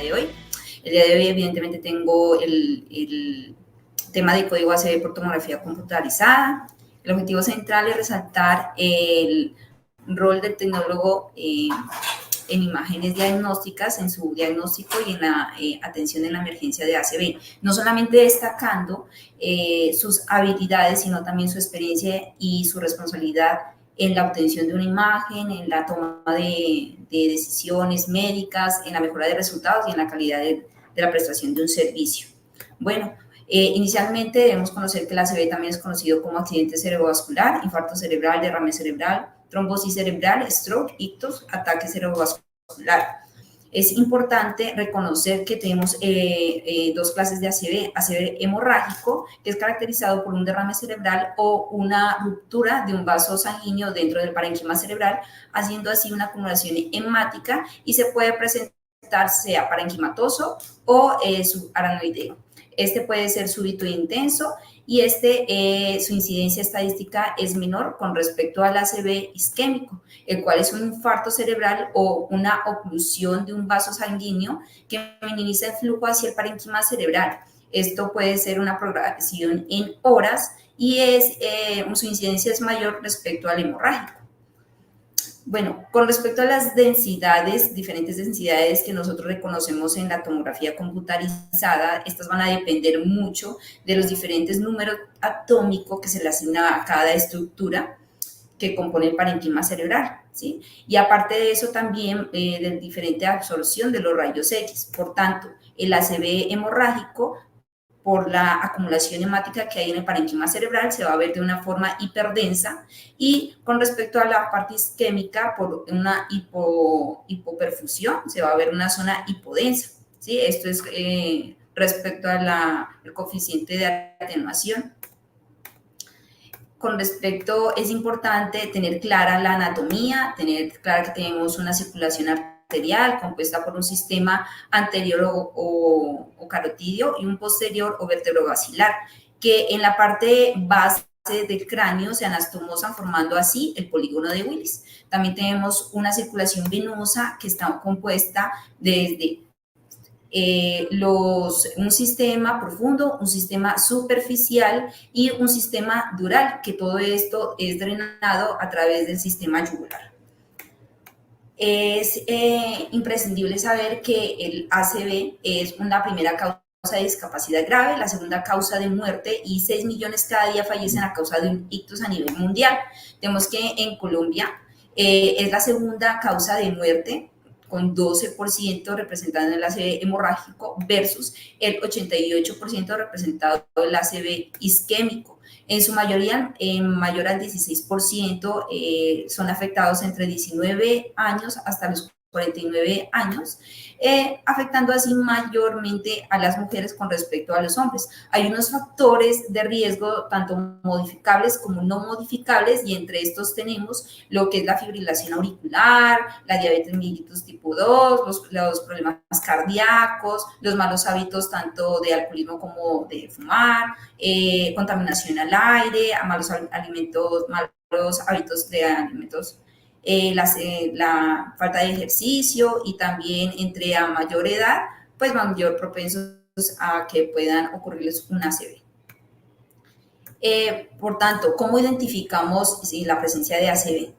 día de hoy. El día de hoy, evidentemente, tengo el tema de código ACV por tomografía computarizada. El objetivo central es resaltar el rol del tecnólogo en imágenes diagnósticas, en su diagnóstico y en la atención en la emergencia de ACV, no solamente destacando sus habilidades, sino también su experiencia y su responsabilidad en la obtención de una imagen, en la toma de decisiones médicas, en la mejora de resultados y en la calidad de la prestación de un servicio. Bueno, inicialmente debemos conocer que el ACV también es conocido como accidente cerebrovascular, infarto cerebral, derrame cerebral, trombosis cerebral, stroke, ictus, ataque cerebrovascular. Es importante reconocer que tenemos dos clases de ACV, ACV hemorrágico, que es caracterizado por un derrame cerebral o una ruptura de un vaso sanguíneo dentro del parénquima cerebral, haciendo así una acumulación hemática y se puede presentar sea parenquimatoso o subaranoideo. Este puede ser súbito e intenso y su incidencia estadística es menor con respecto al ACV isquémico, el cual es un infarto cerebral o una oclusión de un vaso sanguíneo que minimiza el flujo hacia el parénquima cerebral. Esto puede ser una progresión en horas y su incidencia es mayor respecto al hemorrágico. Bueno, con respecto a las densidades, diferentes densidades que nosotros reconocemos en la tomografía computarizada, estas van a depender mucho de los diferentes números atómicos que se le asigna a cada estructura que compone el parénquima cerebral, ¿sí? Y aparte de eso también de diferente absorción de los rayos X. Por tanto, el ACV hemorrágico, por la acumulación hemática que hay en el parénquima cerebral, se va a ver de una forma hiperdensa, y con respecto a la parte isquémica, por una hipoperfusión, se va a ver una zona hipodensa, ¿sí? Esto es respecto a el coeficiente de atenuación. Con respecto, es importante tener clara la anatomía, tener clara que tenemos una circulación arterial compuesta por un sistema anterior o carotidio y un posterior o vertebrobasilar, que en la parte base del cráneo se anastomosan formando así el polígono de Willis. También tenemos una circulación venosa que está compuesta desde un sistema profundo, un sistema superficial y un sistema dural, que todo esto es drenado a través del sistema yugular. Es imprescindible saber que el ACV es una primera causa de discapacidad grave, la segunda causa de muerte, y 6 millones cada día fallecen a causa de un ictus a nivel mundial. Tenemos que en Colombia es la segunda causa de muerte, con 12% representado en el ACV hemorrágico versus el 88% representado en el ACV isquémico. En su mayoría, mayor al 16%, son afectados entre 19 años hasta los 49 años, afectando así mayormente a las mujeres con respecto a los hombres. Hay unos factores de riesgo, tanto modificables como no modificables, y entre estos tenemos lo que es la fibrilación auricular, la diabetes mellitus tipo 2, los problemas cardíacos, los malos hábitos tanto de alcoholismo como de fumar, contaminación al aire, malos hábitos de alimentos, la falta de ejercicio, y también entre a mayor edad, pues mayor propensos a que puedan ocurrirles un ACV. Por tanto, ¿cómo identificamos la presencia de ACV?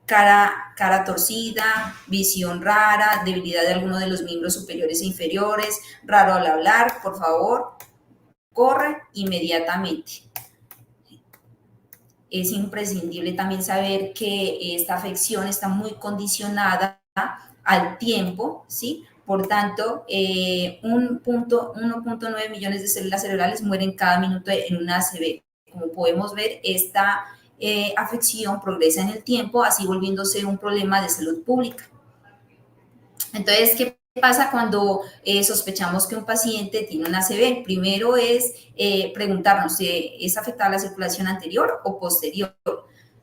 Cara torcida, visión rara, debilidad de alguno de los miembros superiores e inferiores, raro al hablar, por favor, corre inmediatamente. Es imprescindible también saber que esta afección está muy condicionada al tiempo, ¿sí? Por tanto, 1.9 millones de células cerebrales mueren cada minuto en un ACV. Como podemos ver, esta afección progresa en el tiempo, así volviéndose un problema de salud pública. Entonces, ¿qué pasa cuando sospechamos que un paciente tiene un ACV? Primero es preguntarnos si es afectada la circulación anterior o posterior.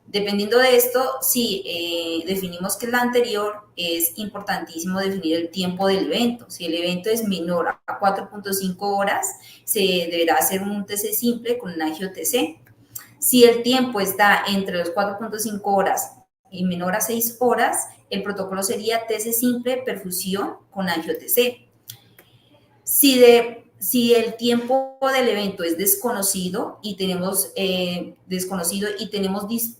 Dependiendo de esto, si definimos que es la anterior, es importantísimo definir el tiempo del evento. Si el evento es menor a 4.5 horas, se deberá hacer un TC simple con un angio-TC. Si el tiempo está entre los 4.5 horas y menor a 6 horas, el protocolo sería TC simple perfusión con angio-TC. Si el tiempo del evento es desconocido y tenemos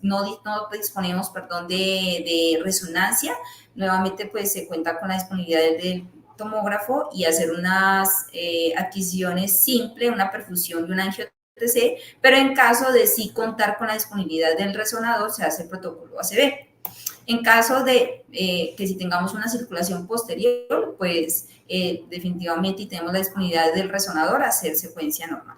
no disponemos, perdón, de resonancia, nuevamente pues se cuenta con la disponibilidad del tomógrafo y hacer unas adquisiciones simples, una perfusión de un angio-TC, pero en caso de sí contar con la disponibilidad del resonador, se hace el protocolo ACB. En caso de que si tengamos una circulación posterior, pues definitivamente y tenemos la disponibilidad del resonador, hacer secuencia normal.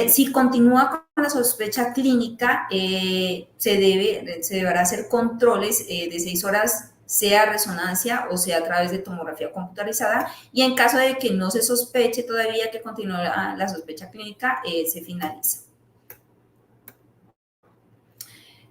Si continúa con la sospecha clínica, se deberá hacer controles de 6 horas, sea resonancia o sea a través de tomografía computarizada, y en caso de que no se sospeche todavía que continúe la sospecha clínica, se finaliza.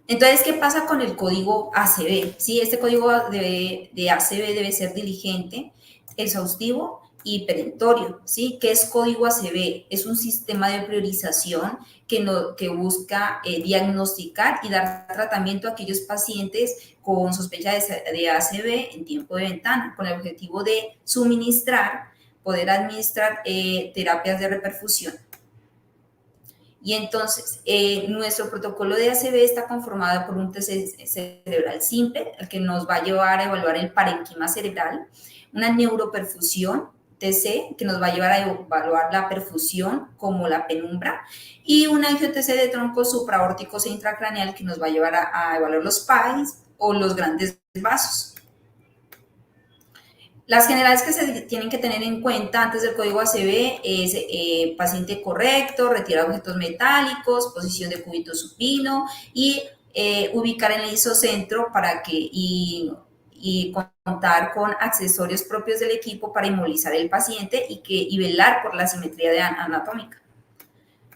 Entonces, ¿qué pasa con el código ACB? ¿Sí? Este código de ACB debe ser diligente, exhaustivo y perentorio. ¿Sí? ¿Qué es código ACB? Es un sistema de priorización que busca diagnosticar y dar tratamiento a aquellos pacientes con sospecha de ACB en tiempo de ventana, con el objetivo de poder administrar terapias de reperfusión. Y entonces, nuestro protocolo de ACB está conformado por un TC cerebral simple, el que nos va a llevar a evaluar el parenquima cerebral, una neuroperfusión, TC, que nos va a llevar a evaluar la perfusión como la penumbra, y un angio-TC de tronco supraórtico e intracraneal que nos va a llevar a evaluar los PAIs o los grandes vasos. Las generales que se tienen que tener en cuenta antes del código ACB es paciente correcto, retirar objetos metálicos, posición de cúbito supino y ubicar en el isocentro y contar con accesorios propios del equipo para inmovilizar el paciente y velar por la simetría anatómica.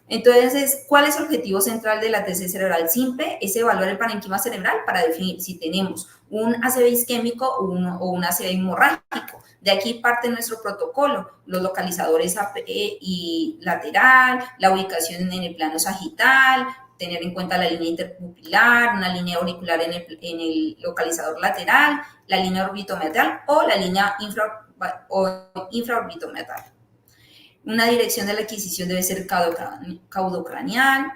Entonces, ¿cuál es el objetivo central de la TC cerebral simple? Es evaluar el parenquima cerebral para definir si tenemos un ACV isquémico o un ACV hemorrágico. De aquí parte nuestro protocolo, los localizadores AP y lateral, la ubicación en el plano sagital, tener en cuenta la línea interpupilar, una línea auricular en el localizador lateral, la línea orbitomeatal o la línea infraorbitomeatal. Una dirección de la adquisición debe ser caudocraneal.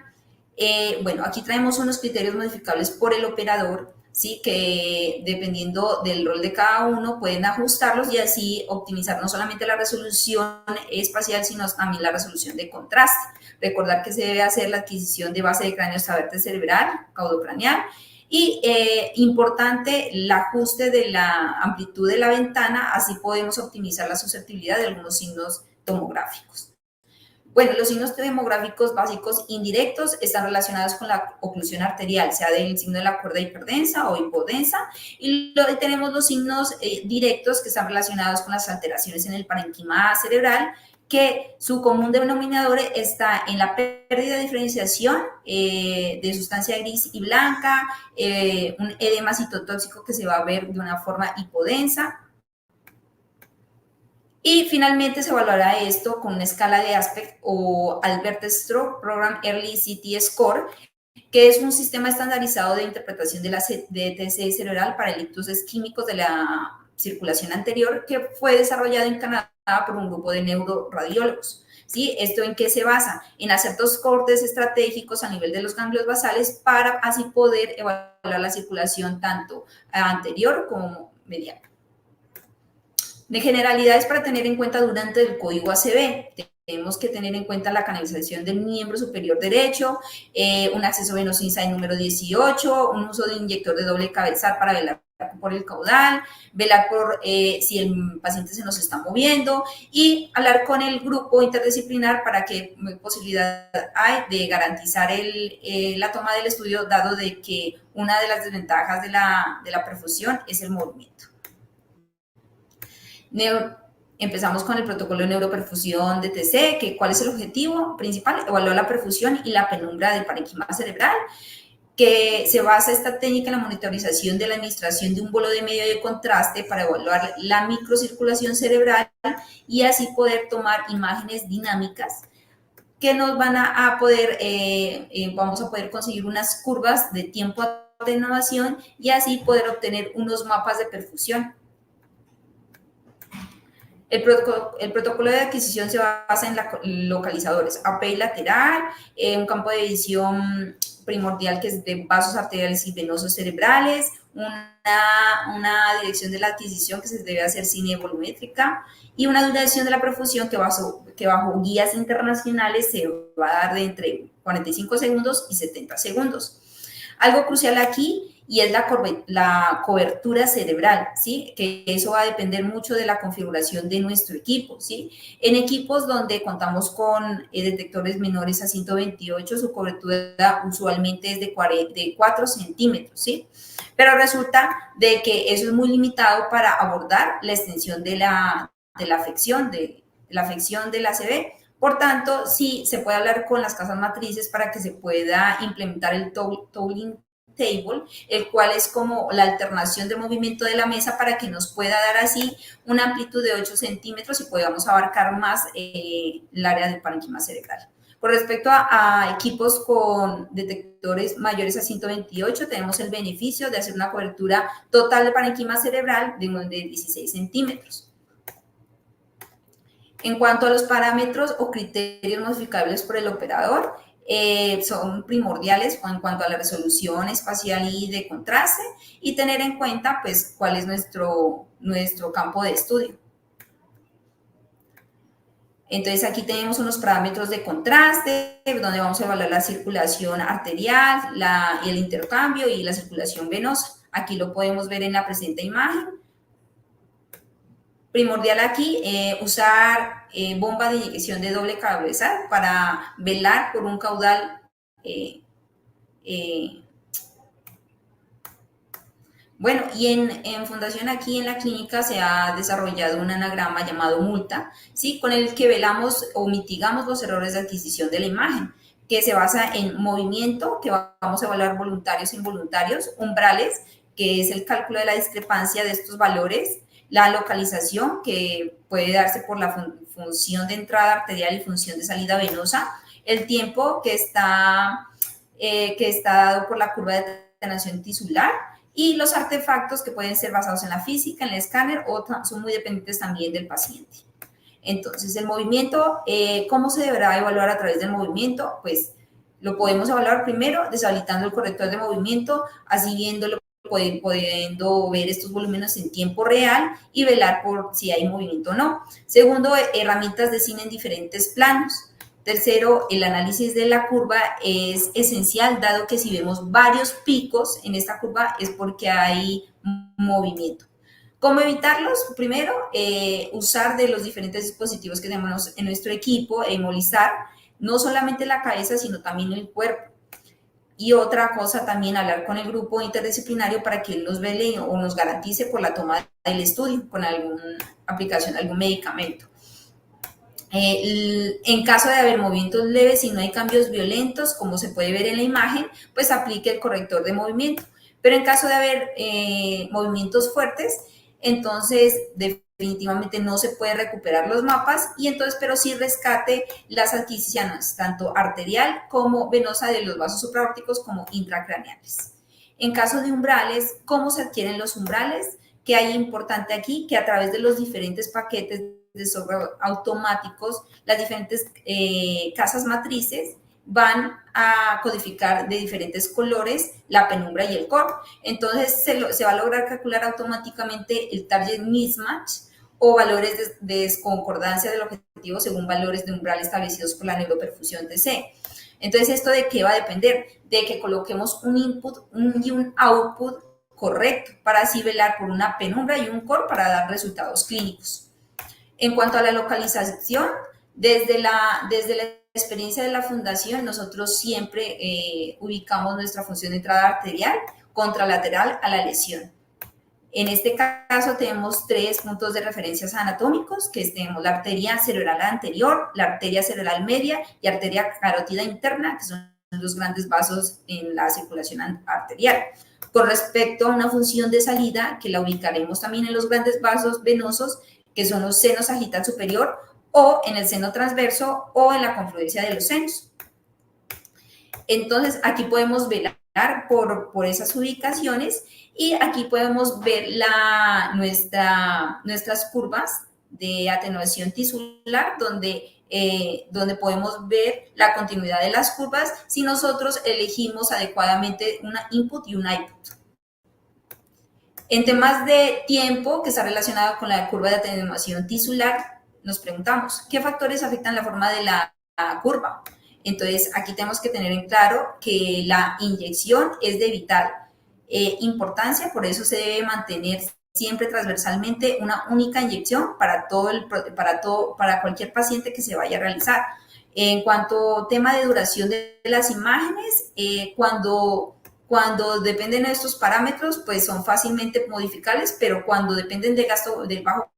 Bueno, aquí traemos unos criterios modificables por el operador, ¿sí? Que dependiendo del rol de cada uno pueden ajustarlos y así optimizar no solamente la resolución espacial, sino también la resolución de contraste. Recordar que se debe hacer la adquisición de base de cráneo extravertebral cerebral, caudocraneal, y importante el ajuste de la amplitud de la ventana, así podemos optimizar la susceptibilidad de algunos signos tomográficos. Bueno, los signos demográficos básicos indirectos están relacionados con la oclusión arterial, sea del signo de la cuerda hiperdensa o hipodensa, y tenemos los signos directos que están relacionados con las alteraciones en el parenquima cerebral, que su común denominador está en la pérdida de diferenciación de sustancia gris y blanca, un edema citotóxico que se va a ver de una forma hipodensa. Y finalmente se evaluará esto con una escala de Aspect o Albert Stroke Program Early CT Score, que es un sistema estandarizado de interpretación de TC cerebral para el ictus isquémicos de la circulación anterior, que fue desarrollado en Canadá por un grupo de neuroradiólogos. ¿Sí? ¿Esto en qué se basa? En hacer 2 cortes estratégicos a nivel de los ganglios basales para así poder evaluar la circulación tanto anterior como medial. De generalidades para tener en cuenta durante el código ACB, tenemos que tener en cuenta la canalización del miembro superior derecho, un acceso venoso inside número 18, un uso de inyector de doble cabezal para velar por el caudal, velar por si el paciente se nos está moviendo y hablar con el grupo interdisciplinar para qué posibilidad hay de garantizar la toma del estudio, dado de que una de las desventajas de la perfusión es el movimiento. Empezamos con el protocolo de neuroperfusión de TC, ¿cuál es el objetivo principal? Evaluar la perfusión y la penumbra del parenquima cerebral, que se basa esta técnica en la monitorización de la administración de un bolo de medio de contraste para evaluar la microcirculación cerebral y así poder tomar imágenes dinámicas que nos van a poder, vamos a poder conseguir unas curvas de tiempo de atenuación y así poder obtener unos mapas de perfusión. El protocolo de adquisición se basa en localizadores API lateral, un campo de visión primordial que es de vasos arteriales y venosos cerebrales, una dirección de la adquisición que se debe hacer cine volumétrica y una duración de la perfusión que bajo guías internacionales se va a dar de entre 45 segundos y 70 segundos. Algo crucial aquí y es la cobertura cerebral, ¿sí? Que eso va a depender mucho de la configuración de nuestro equipo, ¿sí? En equipos donde contamos con detectores menores a 128, su cobertura usualmente es de 4 centímetros, ¿sí? Pero resulta de que eso es muy limitado para abordar la extensión de la afección, de la afección del ACV. Por tanto, sí se puede hablar con las casas matrices para que se pueda implementar el tooling table, el cual es como la alternación de movimiento de la mesa para que nos pueda dar así una amplitud de 8 centímetros y podamos abarcar más el área del parénquima cerebral. Con respecto a equipos con detectores mayores a 128, tenemos el beneficio de hacer una cobertura total de parénquima cerebral de 16 centímetros. En cuanto a los parámetros o criterios modificables por el operador, son primordiales en cuanto a la resolución espacial y de contraste y tener en cuenta pues cuál es nuestro campo de estudio. Entonces aquí tenemos unos parámetros de contraste donde vamos a evaluar la circulación arterial, el intercambio y la circulación venosa. Aquí lo podemos ver en la presente imagen. Primordial aquí usar bomba de inyección de doble cabezal para velar por un caudal bueno, y en Fundación aquí en la clínica se ha desarrollado un anagrama llamado MULTA, ¿sí? Con el que velamos o mitigamos los errores de adquisición de la imagen, que se basa en movimiento, que vamos a evaluar voluntarios e involuntarios, umbrales, que es el cálculo de la discrepancia de estos valores, la localización, que puede darse por la función de entrada arterial y función de salida venosa, el tiempo que está dado por la curva de tenación tisular, y los artefactos que pueden ser basados en la física, en el escáner o son muy dependientes también del paciente. Entonces, el movimiento, ¿cómo se deberá evaluar a través del movimiento? Pues lo podemos evaluar primero deshabilitando el corrector de movimiento, así viéndolo, pudiendo ver estos volúmenes en tiempo real y velar por si hay movimiento o no. Segundo, herramientas de cine en diferentes planos. Tercero, el análisis de la curva es esencial, dado que si vemos varios picos en esta curva es porque hay movimiento. ¿Cómo evitarlos? Primero, usar de los diferentes dispositivos que tenemos en nuestro equipo, embolizar no solamente la cabeza, sino también el cuerpo. Y otra cosa también, hablar con el grupo interdisciplinario para que él nos vele o nos garantice por la toma del estudio con alguna aplicación, algún medicamento. En caso de haber movimientos leves y no hay cambios violentos, como se puede ver en la imagen, pues aplique el corrector de movimiento. Pero en caso de haber movimientos fuertes, entonces definitivamente no se puede recuperar los mapas y entonces, pero sí rescate las adquisiciones, tanto arterial como venosa de los vasos supraórticos como intracraneales. En caso de umbrales, ¿cómo se adquieren los umbrales? ¿Qué hay importante aquí? Que a través de los diferentes paquetes de software automáticos, las diferentes casas matrices van a codificar de diferentes colores la penumbra y el core. Entonces se va a lograr calcular automáticamente el target mismatch o valores de desconcordancia del objetivo según valores de umbral establecidos por la neuroperfusión TC. Entonces, ¿esto de qué va a depender? De que coloquemos un input y un output correcto para así velar por una penumbra y un core para dar resultados clínicos. En cuanto a la localización, desde la experiencia de la fundación, nosotros siempre ubicamos nuestra función de entrada arterial contralateral a la lesión. En este caso tenemos 3 puntos de referencia anatómicos, que tenemos la arteria cerebral anterior, la arteria cerebral media y arteria carótida interna, que son los grandes vasos en la circulación arterial. Con respecto a una función de salida, que la ubicaremos también en los grandes vasos venosos, que son los senos sagital superior o en el seno transverso o en la confluencia de los senos. Entonces, aquí podemos velar por esas ubicaciones y aquí podemos ver nuestras curvas de atenuación tisular, donde podemos ver la continuidad de las curvas si nosotros elegimos adecuadamente una input y un output. En temas de tiempo, que está relacionado con la curva de atenuación tisular, nos preguntamos, ¿qué factores afectan la forma de la curva? Entonces, aquí tenemos que tener en claro que la inyección es de vital importancia, por eso se debe mantener siempre transversalmente una única inyección para cualquier paciente que se vaya a realizar. En cuanto a tema de duración de las imágenes, cuando dependen de estos parámetros, pues son fácilmente modificables, pero cuando dependen del bajo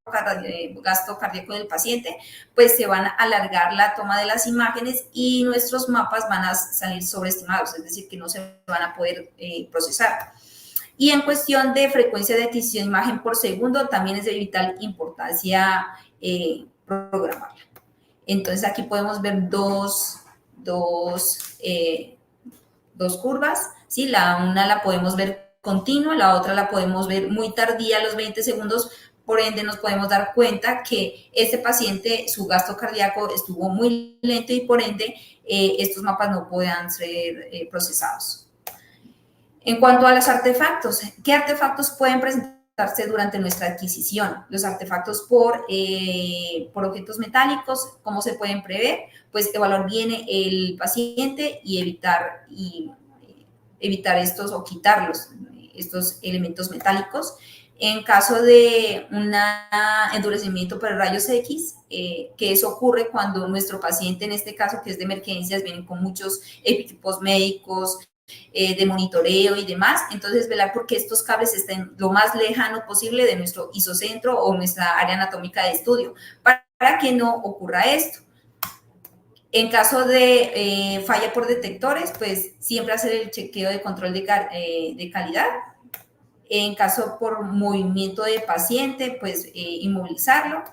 gasto cardíaco del paciente, pues se van a alargar la toma de las imágenes y nuestros mapas van a salir sobreestimados, es decir, que no se van a poder procesar. Y en cuestión de frecuencia de adquisición de imagen por segundo, también es de vital importancia programarla. Entonces, aquí podemos ver dos curvas, ¿sí? Una la podemos ver continua, la otra la podemos ver muy tardía, a los 20 segundos, por ende nos podemos dar cuenta que este paciente, su gasto cardíaco estuvo muy lento y por ende estos mapas no puedan ser procesados. En cuanto a los artefactos, ¿qué artefactos pueden presentarse durante nuestra adquisición? Los artefactos por objetos metálicos, ¿cómo se pueden prever? Pues evaluar bien el paciente y evitar estos o quitarlos, estos elementos metálicos. En caso de un endurecimiento por rayos X, que eso ocurre cuando nuestro paciente, en este caso que es de emergencias, vienen con muchos equipos médicos, de monitoreo y demás, entonces velar porque estos cables estén lo más lejano posible de nuestro isocentro o nuestra área anatómica de estudio, para que no ocurra esto. En caso de falla por detectores, pues siempre hacer el chequeo de control de calidad. En caso por movimiento de paciente, pues inmovilizarlo.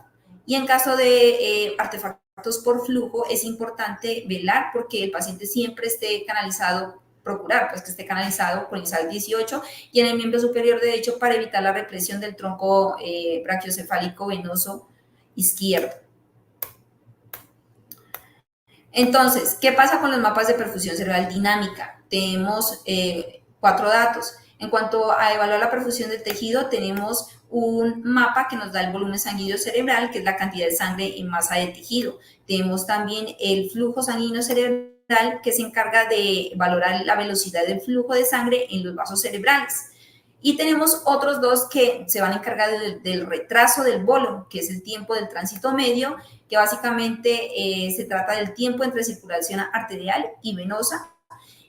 Y en caso de artefactos por flujo, es importante velar porque el paciente siempre esté canalizado, procurar pues que esté canalizado con ISAL 18 y en el miembro superior derecho para evitar la represión del tronco brachiocefálico venoso izquierdo. Entonces, ¿qué pasa con los mapas de perfusión cerebral dinámica? Tenemos 4 datos. En cuanto a evaluar la perfusión del tejido, tenemos un mapa que nos da el volumen sanguíneo cerebral, que es la cantidad de sangre en masa de tejido. Tenemos también el flujo sanguíneo cerebral, que se encarga de valorar la velocidad del flujo de sangre en los vasos cerebrales. Y tenemos otros dos que se van a encargar del retraso del bolo, que es el tiempo del tránsito medio, que básicamente se trata del tiempo entre circulación arterial y venosa,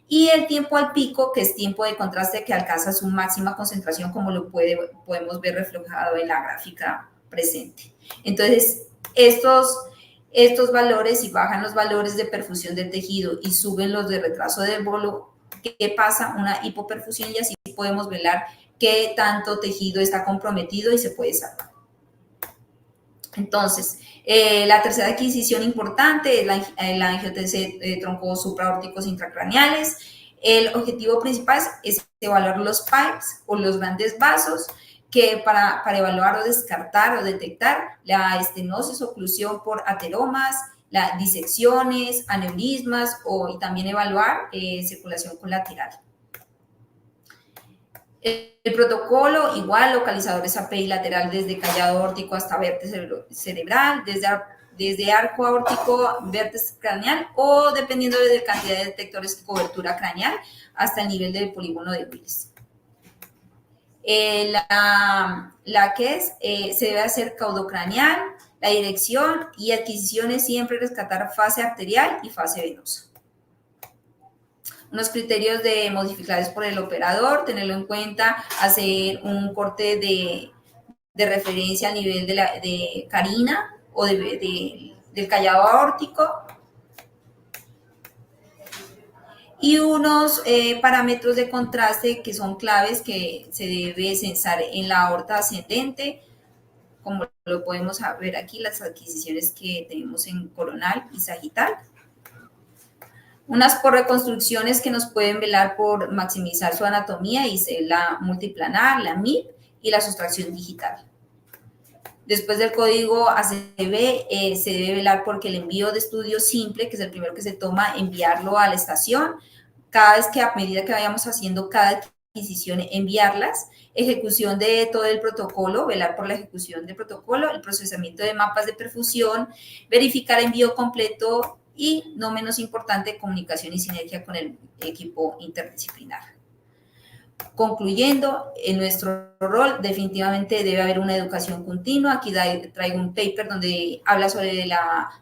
y el tiempo al pico, que es tiempo de contraste que alcanza su máxima concentración, como lo podemos ver reflejado en la gráfica presente. Entonces, estos valores, si bajan los valores de perfusión del tejido y suben los de retraso del bolo, ¿qué pasa? Una hipoperfusión, y así podemos velar qué tanto tejido está comprometido y se puede salvar. Entonces, la tercera adquisición importante es la angiotensia de troncos supraórticos intracraneales. El objetivo principal es evaluar los pipes o los grandes vasos, que para evaluar o descartar o detectar la estenosis, oclusión por ateromas, las disecciones, aneurismas y también evaluar circulación colateral. El protocolo, igual, localizadores API lateral desde callado aórtico hasta vértice cerebral, desde arco aórtico, vértice craneal o, dependiendo de la cantidad de detectores, cobertura craneal hasta el nivel del polígono de Willis. Se debe hacer caudocraneal, la dirección y adquisiciones, siempre rescatar fase arterial y fase venosa. Unos criterios de modificables por el operador, tenerlo en cuenta, hacer un corte de referencia a nivel de carina o del callado aórtico, y unos parámetros de contraste que son claves que se debe censar en la aorta ascendente, como lo podemos ver aquí, las adquisiciones que tenemos en coronal y sagital. Unas por reconstrucciones que nos pueden velar por maximizar su anatomía, y la multiplanar, la MIP y la sustracción digital. Después del código ACB, se debe velar porque el envío de estudio simple, que es el primero que se toma, enviarlo a la estación. Cada vez que a medida que vayamos haciendo cada adquisición, enviarlas. Ejecución de todo el protocolo, velar por la ejecución del protocolo, el procesamiento de mapas de perfusión, verificar envío completo y, no menos importante, comunicación y sinergia con el equipo interdisciplinar. Concluyendo, en nuestro rol definitivamente debe haber una educación continua. Aquí traigo un paper donde habla sobre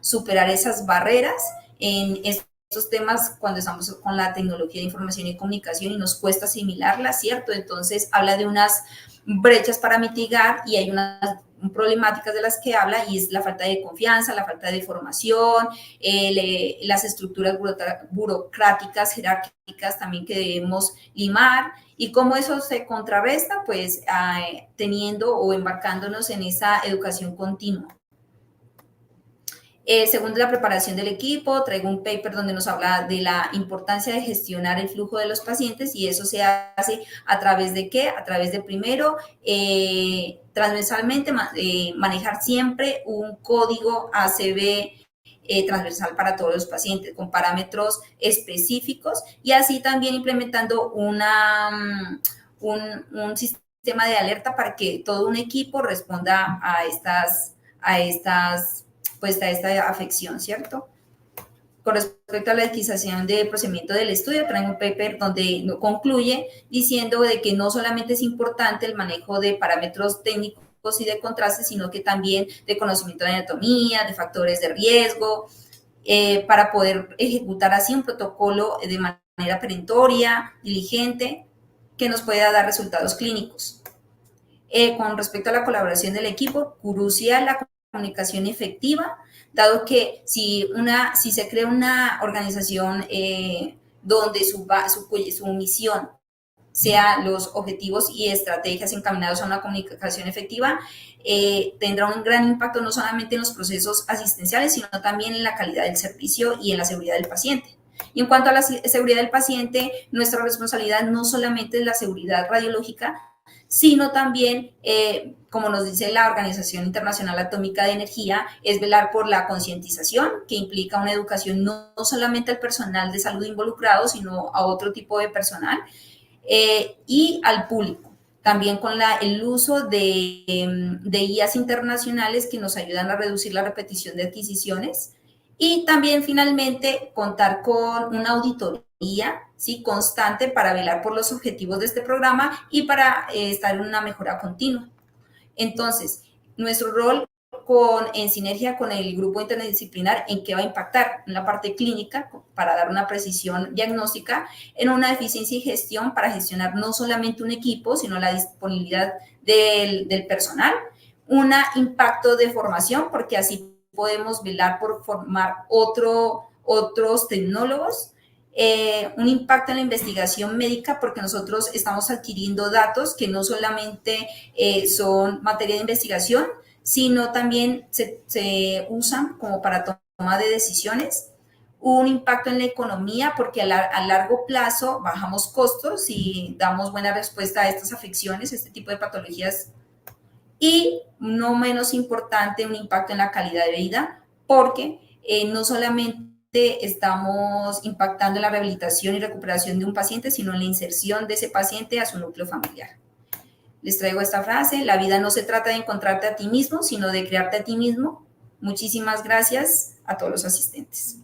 superar esas barreras en estos temas cuando estamos con la tecnología de información y comunicación y nos cuesta asimilarla, ¿cierto? Entonces habla de unas brechas para mitigar y hay unas problemáticas de las que habla y es la falta de confianza, la falta de formación, las estructuras burocráticas, jerárquicas también que debemos limar y cómo eso se contrarresta, pues teniendo o embarcándonos en esa educación continua. Según la preparación del equipo, traigo un paper donde nos habla de la importancia de gestionar el flujo de los pacientes y eso se hace a través de ¿qué? A través de primero, transversalmente, manejar siempre un código ACB transversal para todos los pacientes con parámetros específicos y así también implementando un sistema de alerta para que todo un equipo responda a esta afección, ¿cierto? Con respecto a la adquisición del procedimiento del estudio, traigo un paper donde concluye diciendo de que no solamente es importante el manejo de parámetros técnicos y de contraste, sino que también de conocimiento de anatomía, de factores de riesgo, para poder ejecutar así un protocolo de manera perentoria, diligente, que nos pueda dar resultados clínicos. Con respecto a la colaboración del equipo, crucial la comunicación efectiva, dado que si se crea una organización donde su misión sea los objetivos y estrategias encaminados a una comunicación efectiva, tendrá un gran impacto no solamente en los procesos asistenciales, sino también en la calidad del servicio y en la seguridad del paciente. Y en cuanto a la seguridad del paciente, nuestra responsabilidad no solamente es la seguridad radiológica, sino también, como nos dice la Organización Internacional Atómica de Energía, es velar por la concientización, que implica una educación no solamente al personal de salud involucrado, sino a otro tipo de personal, y al público. También con el uso de guías internacionales que nos ayudan a reducir la repetición de adquisiciones y también finalmente contar con una auditoría, ¿sí?, constante para velar por los objetivos de este programa y para estar en una mejora continua. Entonces, nuestro rol en sinergia con el grupo interdisciplinar, ¿en qué va a impactar? En la parte clínica, para dar una precisión diagnóstica, en una eficiencia y gestión para gestionar no solamente un equipo, sino la disponibilidad del personal, un impacto de formación, porque así podemos velar por formar otros tecnólogos, un impacto en la investigación médica, porque nosotros estamos adquiriendo datos que no solamente son materia de investigación, sino también se usan como para toma de decisiones. Un impacto en la economía, porque a largo plazo bajamos costos y damos buena respuesta a estas afecciones, este tipo de patologías. Y no menos importante, un impacto en la calidad de vida, porque no solamente estamos impactando en la rehabilitación y recuperación de un paciente, sino en la inserción de ese paciente a su núcleo familiar. Les traigo esta frase: la vida no se trata de encontrarte a ti mismo, sino de crearte a ti mismo. Muchísimas gracias a todos los asistentes.